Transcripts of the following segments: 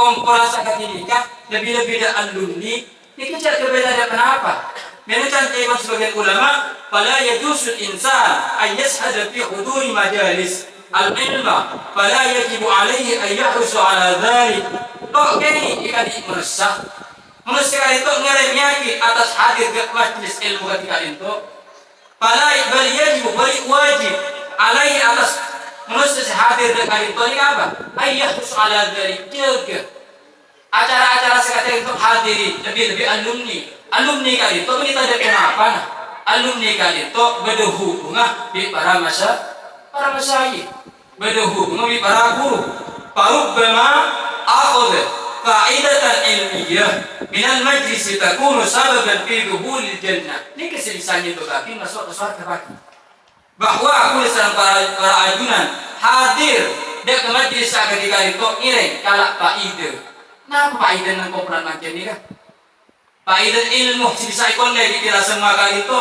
komporasa katinika lebih-lebih da alumni ini tidak berbeda kenapa? Menurut sebagian ulama, fala yajusul insan an yashhada fi huduri majalis al-ilma fala yajibu alaihi an yahrusu ala dhalik. Kok kini ikan merasa kali itu ngeremyaki atas hadir ke majlis ilmu ketika itu fala bal yajibu wajib alaihi atas manusia hadir ke kali itu ini apa? An yahrusu ala dhalik, jaga acara-acara sekarang itu hadiri lebih-lebih alumni kali itu kita ada kenapa alumni kali itu berhubungan di para masyayikh berhubungan di para guru farubbama akhadha qa'idatan ilmiyah min al-majlis takunu sababan fi dukhulil jannah. Ini keselisannya itu kaki masuk ke surga kaki bahwa aku dan para ajunan hadir di majlis ketika itu ireng kalak faidah. Nah, faidah nang kumpulan macam ni kan? Faidah ilmu bisa ikon dari kita semua kali itu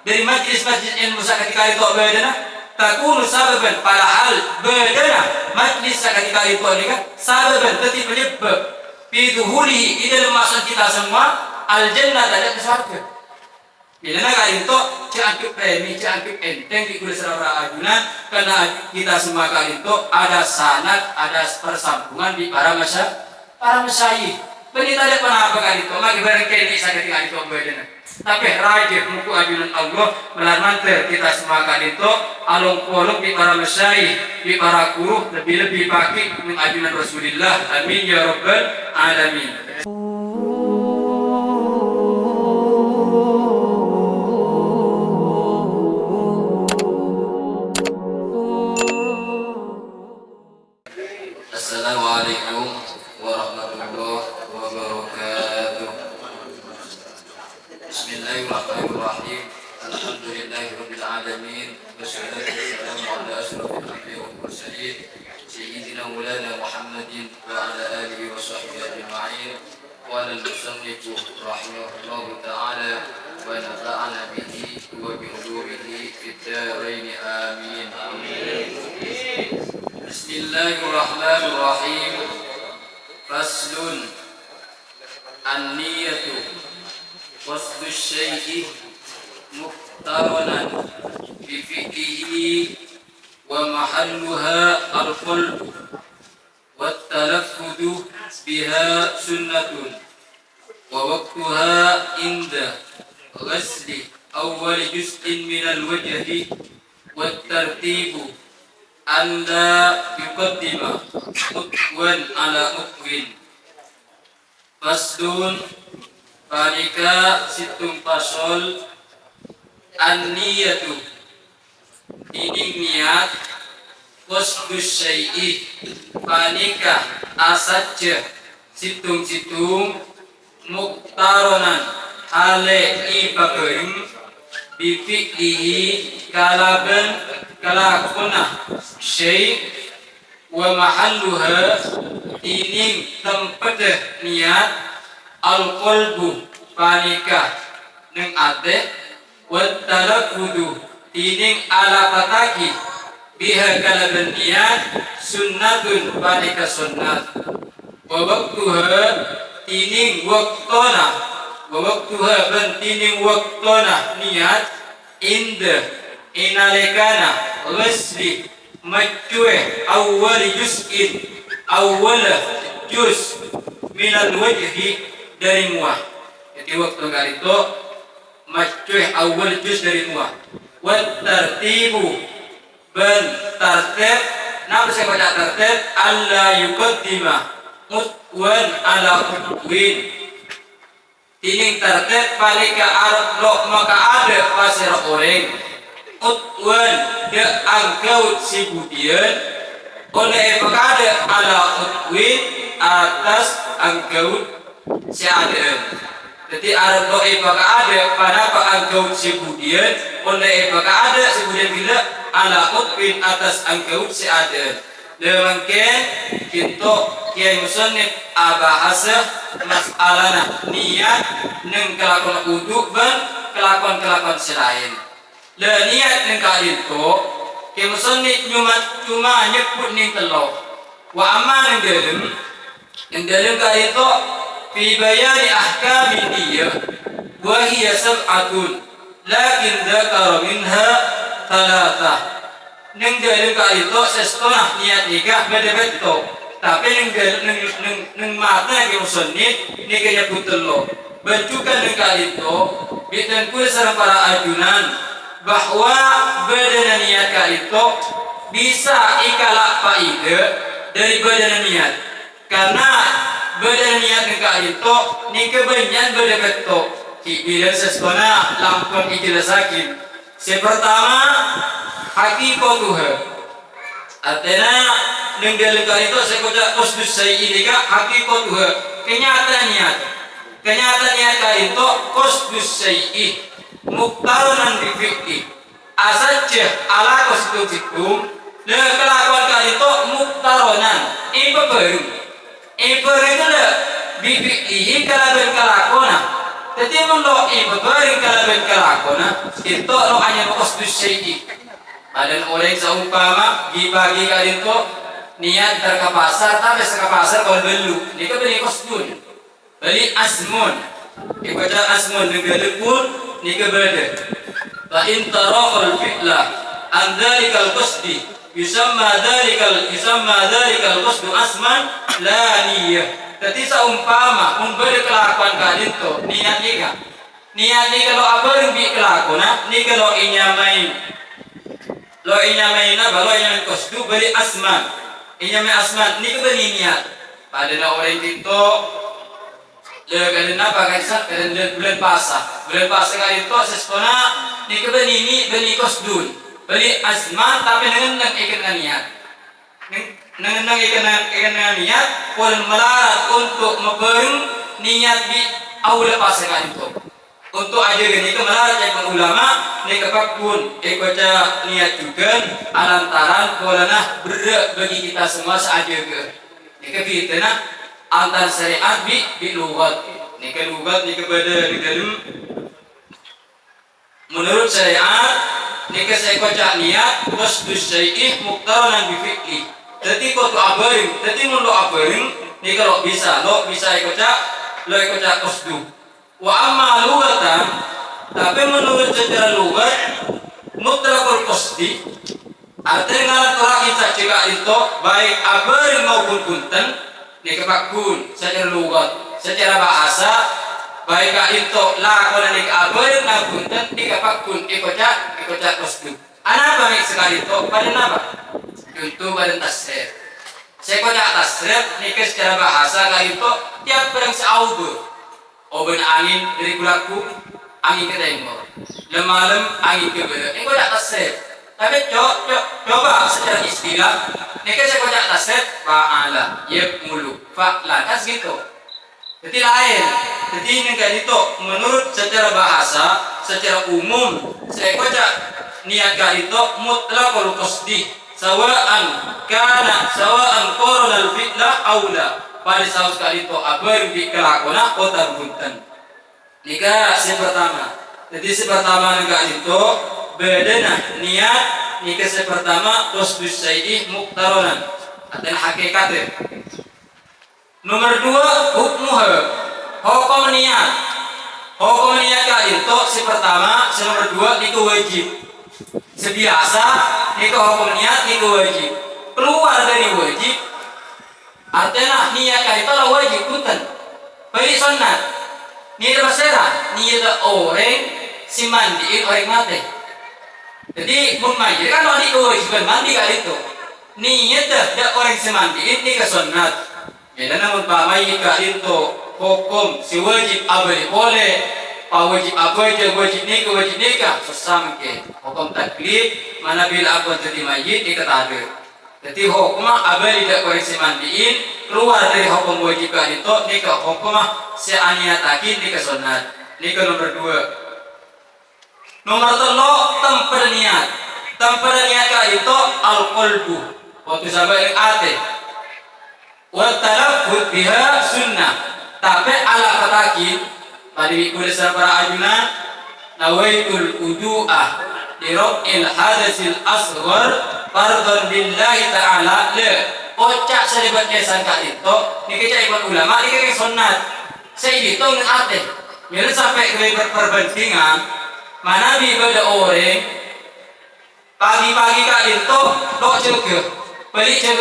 dari majlis ilmu ketika itu beda. Takunu sababan pada hal beda. Majlis ketika itu ni kan sababan tetap menyebab biduhuli ide masuk kita semua al jannah ada ke surga. Bila nak kali itu cakap premi cakap enteng di kulit saudara ajunan karena kita semua kali itu ada sanad ada persambungan di para masyayikh. Bagi tidak pernah apa kali itu, maka berkali ini saya ketika itu berbeda. Tapi rajin muku ajunan Allah melarmanter kita semua kali itu alung poluk di para masyayikh, di para guru lebih-lebih pakai mengajunan Rasulullah. Amin ya rabbal alamin. Assalamualaikum warahmatullahi wabarakatuh. Bismillahirrahmanirrahim. Alhamdulillahirabbil alamin. Wassalatu wassalamu ala asyrofil anbiya'i wal mursalin sayyidina maulana Muhammadin wa ala alihi wa sahbihi ajma'in. Qala al-musannif rahimahullahu ta'ala wa nafa'ana bihi wa bi ulumihi fid dharain amin. Bismillahirrahmanirrahim. Faslun an-niyatu qasdu syai'i muqtaranan bi fi'lihi wa mahalluha al-qalb wa talaffudu biha sunnatun wa waqtuha inda ghasli awwal juz'in min al-wajhi wa tartibu anda yuqaddima mutwan ala mutwin. Fasdun panika situng pasol an-niyatu dinding niat qasdus syai'i panika asatja situng muktaronan hale ibaberim bifi'lihi kalaban kalakuna syai' wa mahalluha tining tempat niat al-qalbu panika neng ate wa talafudu tining ala pataki biha kalaban niat sunnatun panika sunnat wa waqtuha tining waqtona wa waqtuha ban tining waqtona niat inda inalekana ghasli majue awal juz'in awal juz minal wajhi dari muah. Jadi waktu kali itu majue awal juz dari muah. Wat tartibu ban tartib. Nama saya baca tartib alla yuqaddima mutwan ala mutwin. Tining tartib palika arab lo maka ada pasir orang utwan de angkaut si budian oleh pakade ala utwin atas angkaut si adaan. Jadi Arab doa pakade pada pak angkaut si budian oleh pakade si budian bila ala utwin atas angkaut si adaan. Demangken kita kiai musannif abahasa masalahna niat neng kelakuan uduk ban kelakuan selain. Le niat neng kali itu kemusonni cuma nyebut ning telo wa amma neng dalam Yang dalam kali itu fi bayani ahkamin niyah wa hiya sab'atun lakin dzakara minha thalathah. Yang dalam kali itu sesetengah niat nikah beda-beda. Tapi yang makna yang musannif nikahnya putul lo. Bentukan yang kali itu bitangkul sareng para ajunan bahwa badan niat kali itu bisa ikalak faedah dari badan niat. Karena badan niat kali itu nikah banyak beda-beda. Bila sesuatu lampung ijelasakin. Pertama hakikatuha. Artinya yang dalam kali itu saya kata qasdus syai'i nikah hakikatuha. Kenyataan niat kali itu qasdus syai'i muqtaranan bi fi'li. Asajja ala qasdikum dan kelakuan kali itu muqtaranan ipa baru. Ipa itu lah bi fi'lihi kalaban kelakuan. Jadi mendo ipa baru kalaban kelakuan itu lo hanya qasdus syai'i. Ada orang seumpama dibagi kali itu niat ke pasar, tapi ke pasar kalau belu, ni kan beli kosdun, beli asmun, ibadah asmun negara pun ni kan berada. Fa in taraqal fi'la an dzalikal qasdi yusamma dzalikal qasdu asman la niyyah. Jadi seumpama beri kelakuan kali itu niat ni kalau apa yang bi kelakuan, ni kalau inyamai lo inyamaina balo inyamin kosdu beri asman inyamin asman ni keberi niat pada orang itu le kadena pakai sak kadena bulan puasa kali itu sesona ni keberi ni beri kosdu beri asman tapi dengan ikan niat dengan ikan niat pun melarat untuk memberi niat di awal puasa kali itu. Untuk aja gini kemarin cek ulama ni kepakun baca niat juga alantaran kolana berat bagi kita semua saja ke ni kebitana antar syariat bi lugat ni kelugat ni kepada di dalam menurut syariat ni saya baca niat qasdus syai'i muqtaranan bi fi'li. Jadi kau tu abaring jadi mun lo abaring ni kalau bisa baca qasdu. Wa amma lugatan, tapi menurut secara lugat mutlaqul qasdi artinya kalau kita cakap itu baik abaring maupun punten ni kepakun secara lugat secara bahasa baik itu lakon ni abaring maupun punten ni kepakun ikocak qasdu. Ana baik sekali itu pada apa? Contoh pada tasrif. Saya kocak tasrif ni secara bahasa kali itu tiap perang seauber. Oben angin dari kulaku, angin ke timur, lemalam angin ke barat. Ini kau tak tasrif. Tapi coba secara istilah, ini kan saya kau tak tasrif, fa'ala, yaf'ulu, fa'lan, kan segitu. Jadi lain. Jadi ini kan itu menurut secara bahasa, secara umum, saya kau tak niat kali itu mutlaqul qasdi, sawa'an qaranal fi'la aula. Pada saat sekali itu apa di kelakuan kota bunten. Nika yang pertama. Jadi yang pertama nika itu bedana niat. Nika yang pertama qasdus syai'i muqtaranan dan hakikatnya. Nomor dua hukmuha hukum niat. Hukum niat kali itu yang pertama, yang nomor dua nika wajib. Sebiasa nika hukum niat nika wajib. Keluar dari wajib artinya niat kali itu adalah wajib punten beri sunat niat bersera niat orang si mandiin orang mati. Jadi mandi kan mandi kewajiban mandi kali itu niat dah orang si mandiin ni ke sunat. Jadi namun pamai kali itu hukum si wajib abadi boleh wajib apa aja wajib nikah sesama ke hukum taklif mana bila aku jadi mayit diketahui. Jadi hukumah abadi tidak koreksi mandiin keluar dari hukum wajib itu nikah hukumah seaniatakin nikah sunat. Nikah nomor dua. Nomor telo tempat niat itu al-qalbu waktu sahabat yang ate wa talaffuz biha sunnah tapi ala fatakin tadi kulisan para ajunan nawaitul wudu'ah li raf'il hadatsil asghar fardhan billahi ta'ala la ocak selibat kesan kak itu nikah ikut ulama nikah sunat saya itu ngate bila sampai ke perbandingan mana bi pada orang pagi-pagi kak itu dok jaga balik jaga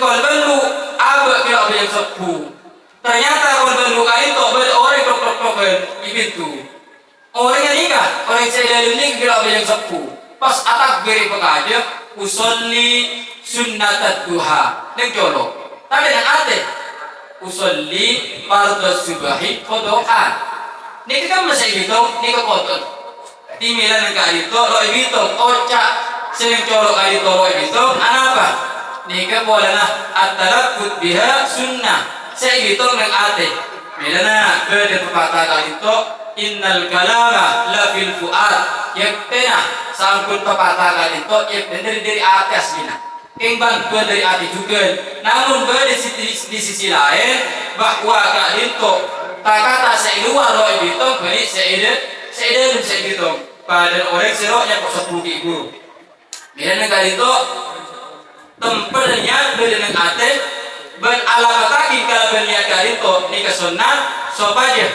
kol belu abak kira yang sepuh ternyata kol belu kak itu pada orang tok di pintu orang yang nikah orang yang saya dalam nikah kira yang sepuh pas atak beri pekerja usolli sunnatat duha neng jolo tapi yang ate usolli fardhu subahi kodokan nih kan masih hitung nih ke kotor timilan yang kali itu lo hitung ocak sering colok kali itu lo hitung apa nih ke boleh nah at-talaffuz biha sunnah saya hitung yang ate milana beda pepatah kali itu innal kalama la fil fuad yaktena sangkut pepatah kali itu yaktena dari atas mina kembang dari hati juga namun di sisi lain bahwa kali itu tak kata saya luar loh itu beri saya itu pada orang seroknya kok sepuluh ibu milana kali itu tempatnya dengan hati ben alamataki kalau berniat kali itu nikah sunat sobaja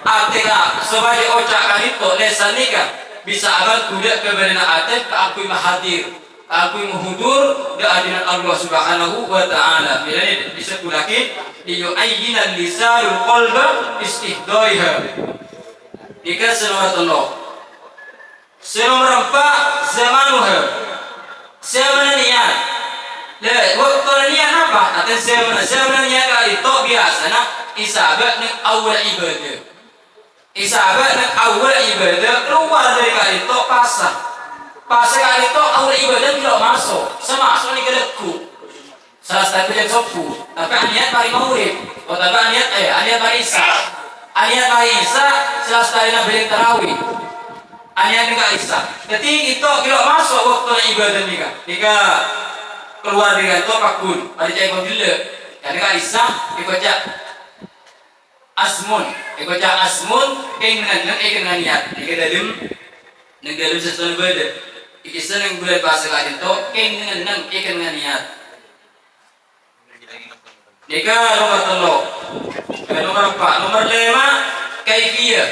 artinya sobaja ocak kali itu lesan nikah bisa abad kuda keberana ate aku mahadir aku muhudur keadilan Allah Subhanahu wa taala bila bisa kulakin liyu'ayyina lisanul qalba istihdaiha nikah sunatullah senomor 4 zamanuha sebenarnya waktu niat apa? Atau sebenarnya kali itu biasa nak isabat nak awal ibadah. Isabat nak awal ibadah keluar dari kali itu pasah kali itu awal ibadah tidak masuk. Semasuk ni kedeku. Salah satu yang sopu. Tapi niat paling maurib. Oh tapi niat paling isa. Niat paling isa salah satu yang beli tarawih. Niat ni isa. Jadi itu tidak masuk waktu ibadah ni kan. Jika keluar dari itu pakun pada cai kau dulu karena kak Isa ikutnya asmun dengan niat dalam sesuatu beda ikisah yang boleh bahasa kak itu dengan niat nikah nomor 4 nomor 5 kaifiyah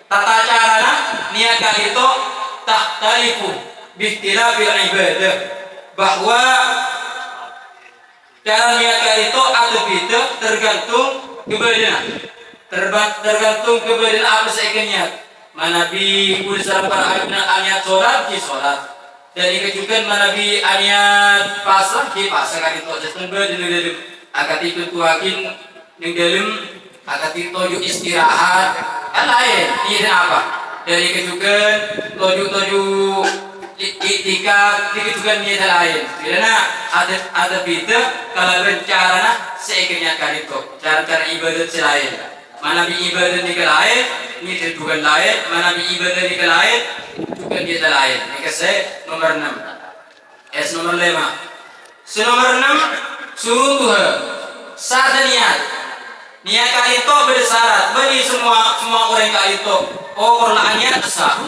tata cara niat kak itu tahtalifu bihtilafi ibadah bahwa cara niat kali itu atau beda tergantung keberadaan apa saya niat manabi kulisan para niat sholat di sholat dan juga manabi niat pasrah di pasrah kali itu jadi beda agar itu tuakin yang dalam agar itu istirahat kan lain ini apa dari juga tujuh ketika juga niat lain karena ada beda kalau cara seikatnya kali itu cara ibadat lain mana ibadat ni lain niat juga lain mana ibadat ni lain juga niat lain ini saya nomor 6 nomor 5 nomor 6 suruh syarat niat kali itu bersyarat bagi semua orang kali itu kalau niat sah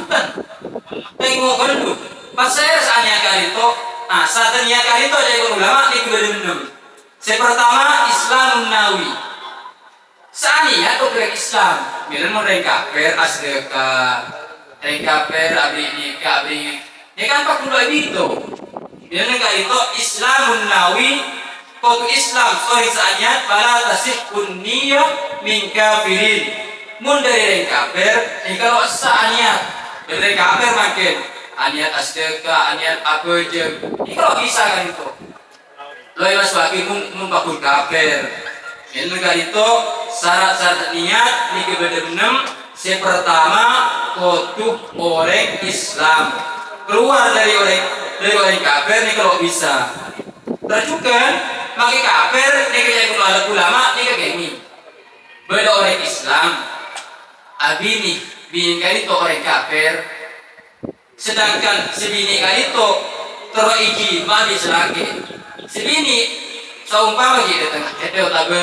tengok dulu pasal saatnya kali itu, saatnya kali itu ada ulama di kedua Saya pertama Islam Nawi. Saatnya itu kira Islam. Bila mereka kafir asdeka, mereka kafir abri nikah abri. Ini kan pak dua itu. Bila mereka itu Islam Nawi. Kau Islam sorry saatnya para tasih kunniyah min kafirin. Mun dari kafir, ini kalau saatnya dari kafir makin. Aniat asdeka, aniat apa je. Ini kalau bisa kan itu. Loh mas bagi mumpakul kafir. Ini kan itu syarat-syarat niat ini kebenaran. Yang pertama kotuh orang Islam. Keluar dari orang kafir ini kalau bisa. Terjukan makai kafir ini kayak ulama ini kayak gini. Beda orang Islam. Abini binkan itu orang kafir. Sedangkan sebini kali itu teroiji mami selagi sebini seumpama kita tengah itu tabe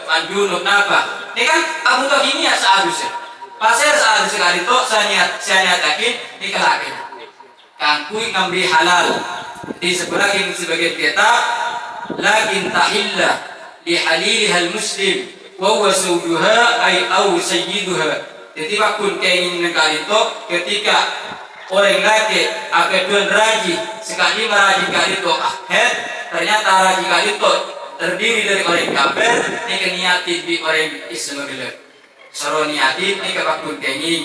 manjunuk napa ini kan abu tak ini ya seharusnya pasir seharusnya kali itu saya nyatakan nikah lagi kangkui ngambil halal Disebutkan sebagai kitab lakin tahillah li halilihal muslim wa huwa zawjuha ay au sayyiduha. Jadi wakun keinginan kali itu ketika orang laki akan raji sekali meraji kali itu akhir ternyata raji kali itu terdiri dari orang kafir ni niati di orang Islam gelap soro niati ni wakun keingin.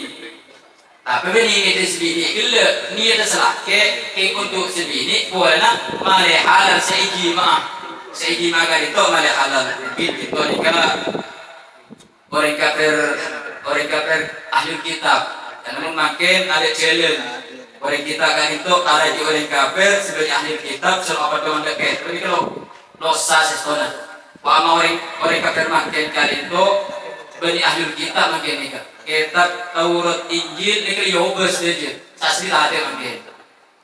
Tapi ini kita sebini gila niat selake untuk sebini bolehna male halal seigi ma kali itu male halal itu nikah orang kafir ahli kitab dan makin ada challenge orang kita kan itu ada di orang kafir sebagai ahli kitab soal apa doang dekat tapi kalau dosa sesona wa orang kafir makin kali itu bani ahli kitab makin nikah kitab Taurat Injil ini yobes saja asli tak ada makin.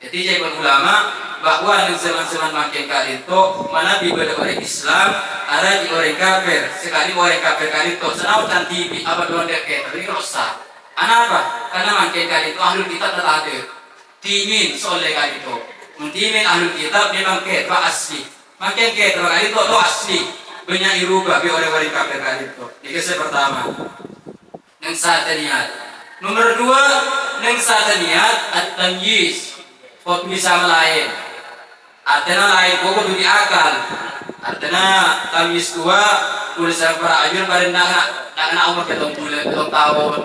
Jadi saya ulama bahwa di zaman-zaman makin kali itu mana ibadah orang Islam ada di orang kafir sekali orang kafir kali itu senau cantik apa doang dekat tapi kalau sah apa karena makin kali itu ahli kitab tak ada timin soalnya kali itu mentimin ahli kitab memang kitab asli makin kitab kali itu asli banyak irubah bi orang-orang kafir kali itu ini yang pertama. Yang satu niat. Nomor dua, yang satu niat at-tamyiz. Kau bisa lain. Artinya lain kau kudu diakal. Artinya tamyiz dua tulisan para ajur pada nak umur ketong tahun.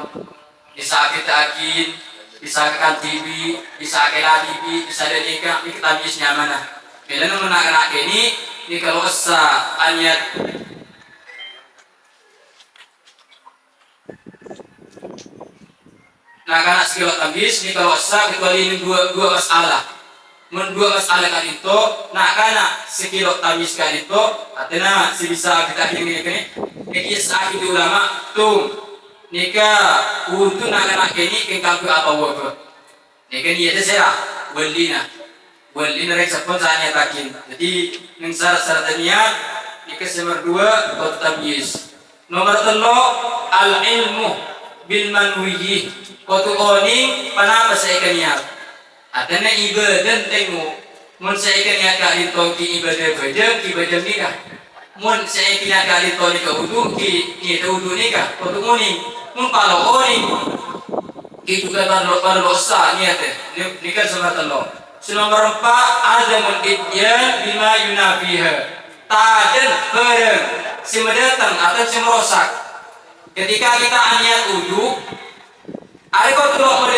Bisa kita akin, bisa ke TV, bisa ke TV, bisa ada nikah. Ini tamyiznya mana? Bila nomor nak ini kalau asa niat nah karena skill tamyiz ni kalau sah kecuali ini dua masalah. Dua masalah kan itu, nah karena skill tamyiz kan itu, artinya si bisa kita ini kisah itu ulama tuh nikah untuk nak ini kengkang apa apa. Nikah ni ada saya walina rek sepon saya takin. Jadi yang syarat niat nikah nomor dua atau tamyiz. Nomor telu al ilmu bil manwiyih. Kotu oni panapa sa ikaniat. Atana ibadah tengmu. Mun sa ikaniat kali toki ibadah ibadah nikah. Mun sa ikaniat kali toki wudu ki wudu nikah. Kotu oni mun kalau oni ki juga baru dosa niatnya. Nikah sama telo. Nomor 4 azamul idyan bima yunafiha. Taden bareng si mendatang atau si merosak. Ketika kita niat wudu ada kau tuh lo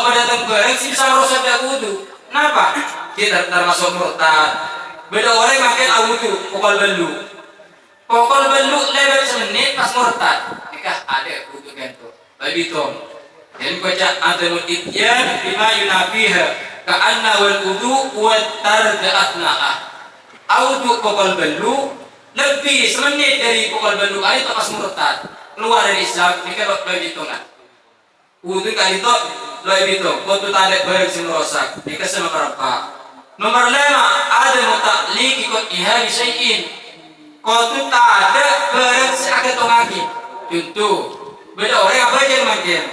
mendatang bareng sih bisa merusak dia wudu. Kenapa? Kita termasuk murtad. Beda orang makan wudu, pokol belu lewat semenit pas murtad. Nikah ada wudu gantung. Babi tom. Dan baca adamul idyan bima yunafiha ka'anna wal wudu wa tarda'atnaha. Wudu pokol belu lebih semenit dari pokol belu itu pas murtad. Keluar dari Islam, nikah babi tongan. Wudu kali itu lebih itu, kau tu tarik barang si merosak, nikah sama berapa? Nomor 5 ada mutaklik ikut ihari syai'in. Kau tu tarik barang si akan tongaki. Contoh, beda orang apa aja makin.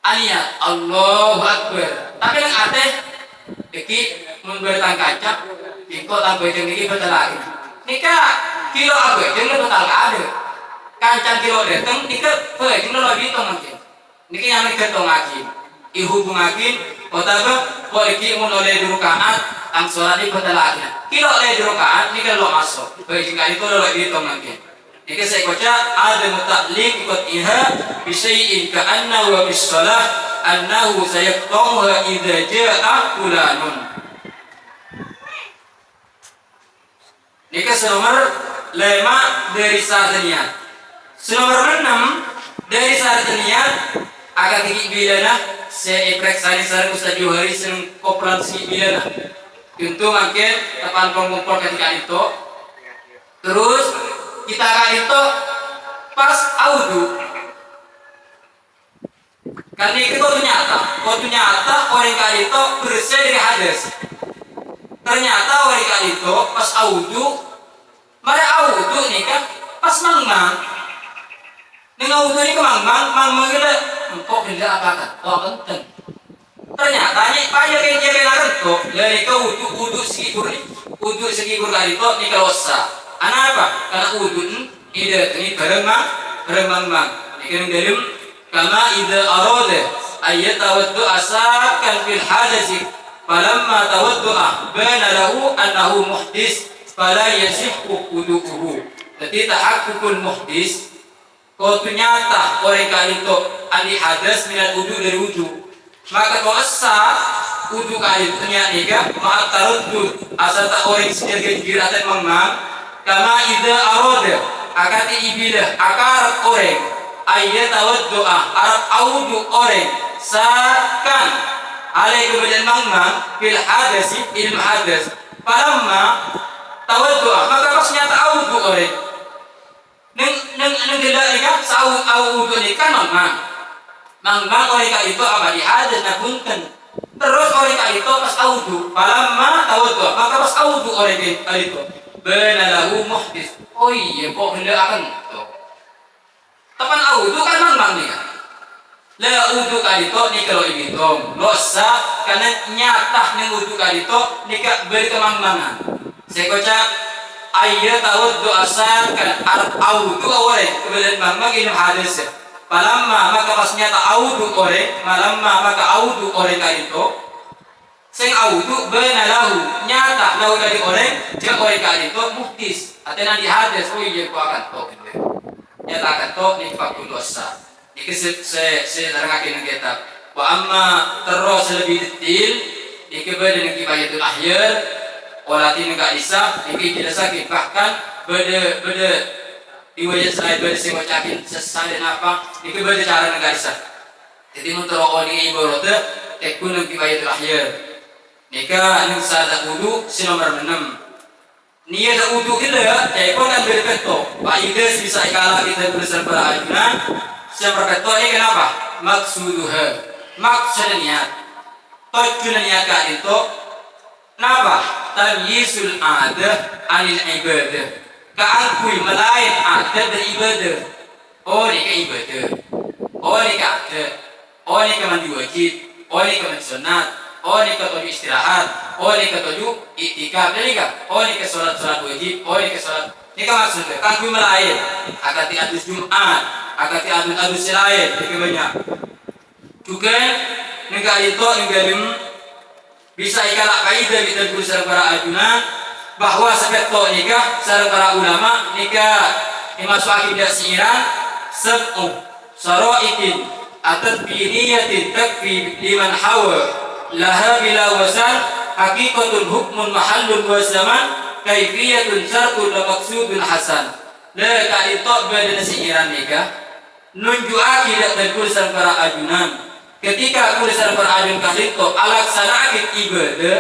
Aniat Allahu Akbar. Tapi yang ada, iki membertang kaca, ikut tanpa jeng iki betul lagi. Nikah kilo apa? Jeng betul ada. Kancang kilo datang, nikah jeng lebih itu mungkin. Niki yang ketong akin, ihubung akin, otaba, poliki mun oleh durukaat, ang sholat di betalaknya. Kilo oleh durukaat, niki lo masuk. Bajingan itu lo dihitung akin. Niki saya baca ada mutaklik ikut iha, bisayin ka'anna wa bisalah, annahu sayaqta'uha idza ja'a fulanun. Niki nomor 5 dari sartaniat. Nomor 6 dari sartaniat agak tinggi bilana saya iprek sari Ustaz Johari seneng koplan segi bilana untuk makin tepan pengumpul ketika itu terus kita kali itu pas audu karena itu ternyata orang kali itu bersih dari hadas ternyata orang kali itu pas audu mereka audu nih kan pas mangmang dengan audu ini kemangmang kita kok tidak apa kan? Oh penting. Ternyata nih payah yang dia kelaran tuh dari kau uduk segi kali tuh nih kalau sah. Apa? Karena uduk ini beremang ini kena dalam kama ida arode ayat tawaddu asakan fil hadasi falamma tawaddu'a bana lahu annahu muhdis fala yasihhu wudu'uhu. Jadi tahakkukul muhdis kalau ternyata orang kali itu ahli hadas minat wudu dari wudu, maka kalau asal wudu kali itu ternyata nika maaf taruddud asal tak orang sendiri jiratan memang kama ida arode akati ibilah akar orang ayat tawaddu'a arab audu orang sakan alai kemudian memang fil hadasi ilmu hadas palamma tawaddu'a maka maksudnya tak audu orang neng tidak nikah saud audu nikah memang orang kali itu apa di hadas nak punten terus orang kali itu pas audu palamma tawaddu'a maka pas audu orang kali itu benalahu muhdis. Oh iya kok hendak akan tuh tapan audu kan memang nih kan la audu kali itu nih kalau ini tuh dosa karena nyata neng audu kali itu nikah berkemang-mangan saya kocak ayat tawaddu asalkan arab audu orang kemudian memang ini hadis palamma maka pasnya tak audu orang malamma maka audu orang kali itu sing audu benalahu nyata lahu dari orang jika orang kali itu muhtis atena di hadis oh iya ku akan tok gitu nyata akan tok ni fakul dosa iki se terangake nang kitab wa amma terus lebih detail iki bade nang kibayatul ahyar walati enggak bisa iki tidak sakit bahkan beda riwayat saya beda sing ngocakin sesane apa iki beda cara enggak bisa jadi mun oni ibarat tekun nang kibayatul ahyar nika nang sada wudu si nomor 6 niat wudu kita ya pun kan berpeto Pak Yudes bisa ikala kita bersama para ajunan siapa berpeto ini kenapa maksuduha maksudnya tujuannya kak itu kenapa tamyisul adah anil ibadah keakui melain adat dari ibadah oh ini ke ibadah oh ini ke adat oh ini ke mandi wajib oh ini ke mandi sunat oh ini ke tujuh istirahat oh ini ke tujuh iktikaf jadi kan oh ini ke sholat wajib oh ini ke sholat ini kan maksudnya keakui melain akati adus Jumat akati adus lain ini banyak juga negara itu negara bisa ikalak kaidah kita berusaha para ajunan bahwa sebetul nikah sareng para ulama nikah dimasuk akidah siiran sab'u saraitin atat biniyatin takfi liman hawa laha bila wasan haqiqatun hukmun mahallun wa zaman kaifiyatun syartun wa maqsudun hasan la kaitok badan siiran nikah nunjuk akidah dan berusaha para ajunan ketika kulisan berajun kalito alaksanakin ibadah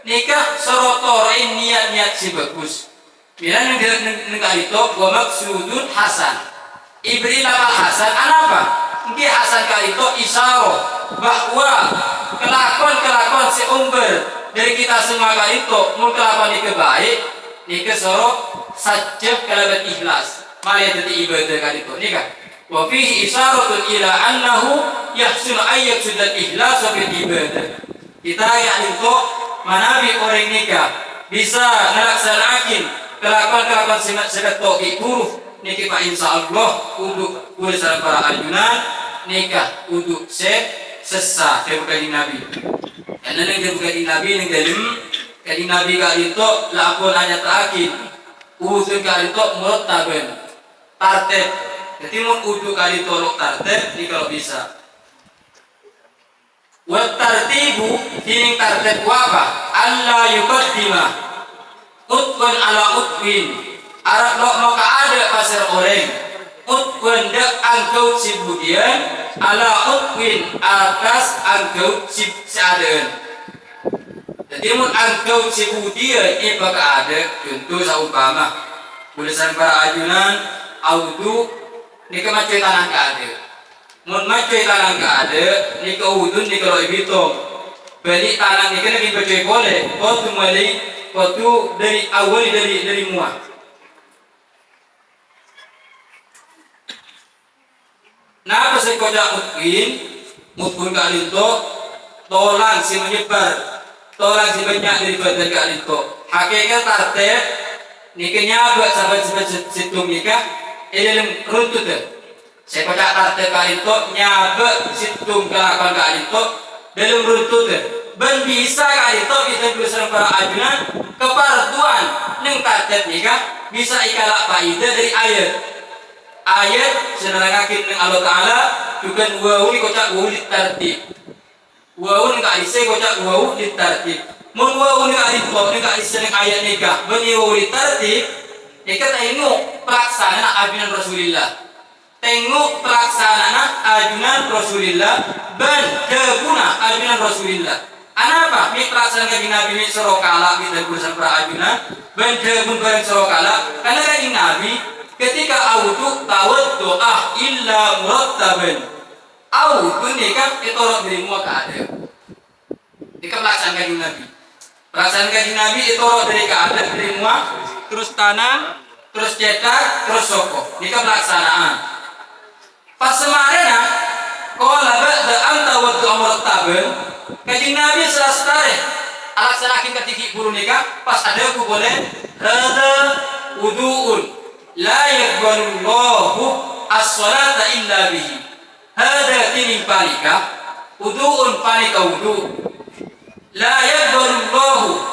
nikah sorotorin niat si bagus bila neng kalito wa maksudun hasan ibri lama hasan apa? Mungkin hasan kalito isyaro bahwa kelakuan si umber dari kita semua kalito mau kelakuan ini baik nikah sorot sajab kalabat ikhlas malah jadi ibadah kalito nikah wa fihi isyaratun ila annahu yahsunu ayyak sudah ikhlas fil ibadah kita yakni kok manabi orang nikah bisa melaksanakan kelakuan sekat toki huruf nikah pak insyaallah untuk urusan para ajunan nikah untuk sesa dari Nabi karena yang dari Nabi yang dari Nabi kali itu lapor hanya terakhir usul kali itu murtaben tartib jadi mau udu kali tolok tartib ini kalau bisa wa tartibu dining tartib apa alla yuqaddima utqun ala utqin arab lo mau ada pasar orang utqun dak angkau sibudian ala utqin atas angkau seadaan jadi mau angkau sibudian ini bakal ada contoh saumpama tulisan para ajunan audu ni kemacuy tanah ka ada mun macuy tanah ka ada ni ka udun ni kalau ibitong balik tanah ni kena dibacuy boleh waktu mulai waktu dari awal dari muah nah apa saya kocak mutkin ka itu tolang si menyebar, tolang si banyak daripada kak itu. Hakikat tartib nikahnya buat sahabat situng nikah dalam runtut. Saya baca tartib kak itu nyabak situng kelakuan kak itu dalam runtut. Ben bisa kak itu kita berusaha para ajunan keparduan neng tartib nikah bisa ikalak faidah dari ayat senerangkan neng Allah Taala juga wau ni kocak wau ditartib. Wau ni kak ise kocak wau ditartib. Mun wau ni kak itu ni kak ise neng ayat nikah beni wau ditartib. Ikat tengok pelaksanaan ajunan Rasulullah. Tengok pelaksanaan ajunan Rasulullah ben keguna ajunan Rasulullah. Anapa? Mi pelaksanaan kajian Nabi mi serokala kita berusaha para ajunan ben kegun bareng serokala karena kajian Nabi ketika autu tawad doa illa murattaban. Autu nikah itu orang dirimu ada. Nikah pelaksanaan kajian Nabi. Pelaksanaan kajian Nabi itu orang dari keada dirimu terus tanam, terus cetak, terus soko. Nikah pelaksanaan. Pas semarena, kalau ba'da anta wa murattaban, kajian Nabi selesai. Alaksanakin ketika buru nikah, pas ada aku boleh hada wudu'un la yaqbalullahu as-salata illa bihi. Hada tining panika, wudu'un panika wudu'. La yaqbalullahu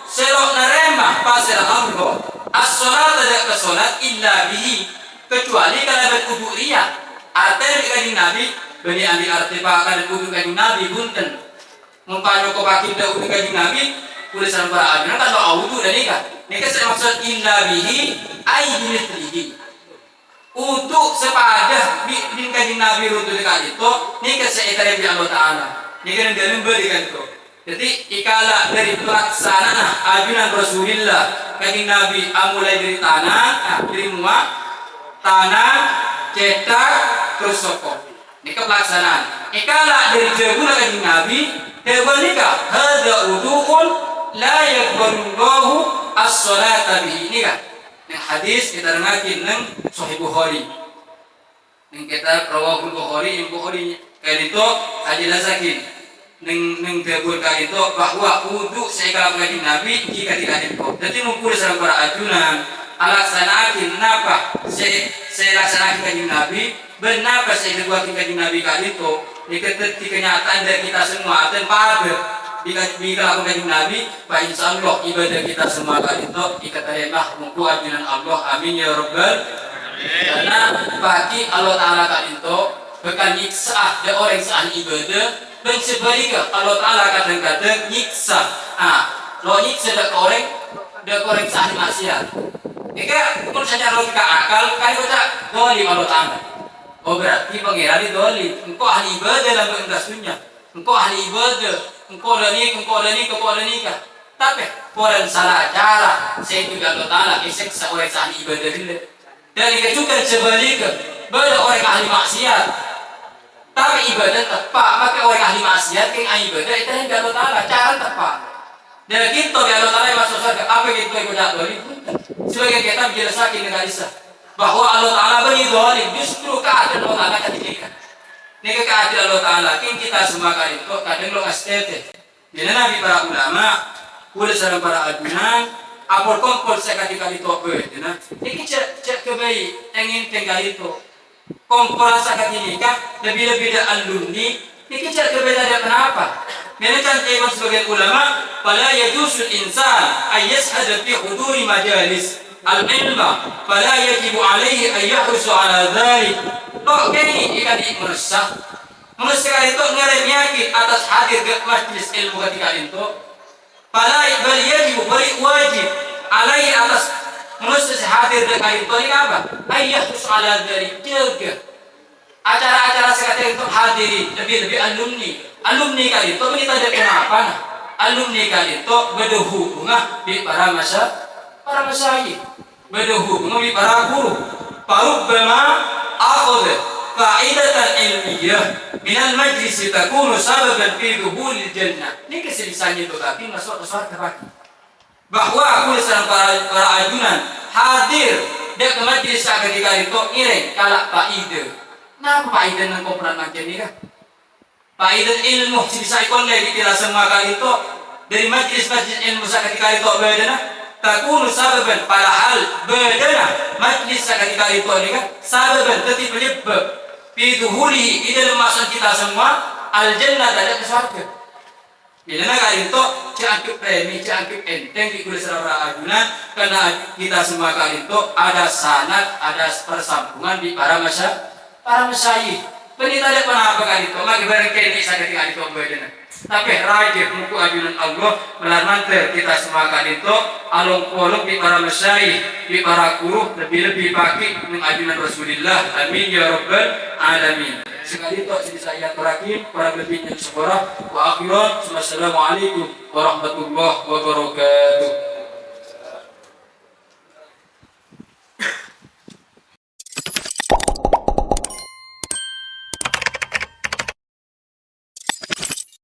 selok narema pasir Allah as-salat tidak ke salat illa bihi kecuali kalau berwudu ria. Artinya kajian Nabi bani ambil arti pakai wudu kajian Nabi bunten. Mumpanya kau pakai wudu kajian Nabi tulisan para ajunan kan doa wudu dan nikah. Nikah saya maksud illa bihi ay bimithlihi. Untuk sepadah bin kajian Nabi wudu dekat itu nikah saya dari Allah Taala. Nikah yang dalam berikan itu. Jadi ikala dari pelaksanaan ajunan Rasulullah kajian Nabi mulai dari tanah, dari muak, tanah, cetak, terus sokong. Nikah pelaksanaan. Ikala dari jabuna kajian Nabi, hewan nikah. Hada wudu'un la yaqbalullahu as-salata bihi. Nikah. Yang hadis kita dengarkan neng Sahih Bukhari. Neng kita rawahul Bukhari, yang Bukhari kayak itu ajelasakin. Neng tegur kali itu bahwa wudu saya kalau mengaji Nabi jika tidak ada. Jadi mengukur dalam para ajunan alaksanakin napa saya laksanakan kaji Nabi benapa saya buat kaji Nabi kali itu di kenyataan dari kita semua dan pada jika aku kaji Nabi pak insya Allah ibadah kita semua kali itu dikatakan mengukur ajunan Allah amin ya rabbal karena bagi Allah Taala kali itu bukan nyiksa ada orang sah ibadah. Dan sebaliknya Allah Ta'ala kadang-kadang nyiksa. Lo nyiksa dak koreng sahih maksiat. Ika menurut saja logika akal kali baca dolim Allah Ta'ala. Oh berarti pangeran itu dolim. Engkau ahli ibadah dalam industri-nya. Engkau ahli ibadah. Engkau ada nikah. Tapi orang salah cara. Saya juga Allah Ta'ala isiksa orang sahih ibadah dulu. Dan ika juga sebaliknya pada orang ahli maksiat. Tapi ibadah tepat, maka orang ahli maksiat yang ibadah itu yang Allah Ta'ala cara tepat. Dan kita Allah Ta'ala yang masuk surga, apa yang kita ikut dolim? Sebagai kita menjelaskan dengan Isa bahwa Allah Ta'ala beri dolim, justru keadaan Allah Ta'ala ketika ini keadaan Allah Ta'ala, kita semua kali itu kadang lo estetik. Jadi nabi para ulama, boleh salam para adunan, apol kompol saya kali itu nah, ini cek kebaik, ingin tinggal itu. Komporan sakat ini kan lebih-lebih dari alumni ini kecil berbeda kenapa? Mereka cantik sebagian ulama fala yajusul insan ayyashhada fi huduri majalis al-ilma fala yajibu alaihi an yahrusu ala dhalik. Kok kini ikan dimeresah itu ngerem yakin atas hadir ke majlis ilmu ketika itu fala bal yajibu bari wajib alaihi atas manusia hadir dekat itu ini apa? Ayah soalan dari jaga acara-acara sekarang itu hadiri lebih alumni kali itu kita ada kenapa? Alumni kali itu berhubungan di para masyayikh berhubungan di para guru. Farubbama akhadh qa'idatan ilmiyah min al-majlis takunu sababan fi dukhulil jannah. Ini keselisannya itu tapi masuk ke surga. Bahwa aku sedang para ajunan hadir dia ke majlis ketika itu iring kalak faida. Nah faida nang komporan macam ni kan. Faidah ilmu bisa ikon lagi tidak semua kali itu dari majlis ilmu ketika itu bedana takunu sababan padahal bedana majlis ketika itu ni kan sababan tetap penyebab fi duhulihi dalam masuk kita semua al jannah ada ke surga. Bila kali itu cakap premi cakap enteng di kulit saudara ajunan karena kita semua kali itu ada sanad ada persambungan di para masyayikh. Penita ada apa kali itu maka berkini sakit kali itu bedana. Tapi rajih muku ajunan Allah melarmanter kita semua kali itu alung polong di para masyayikh di para guru lebih pagi mengajunan Rasulullah amin ya rabbal alamin. Sekali itu saya terakhir para lebihnya seborah wa akhiran. Wassalamualaikum warahmatullahi wabarakatuh.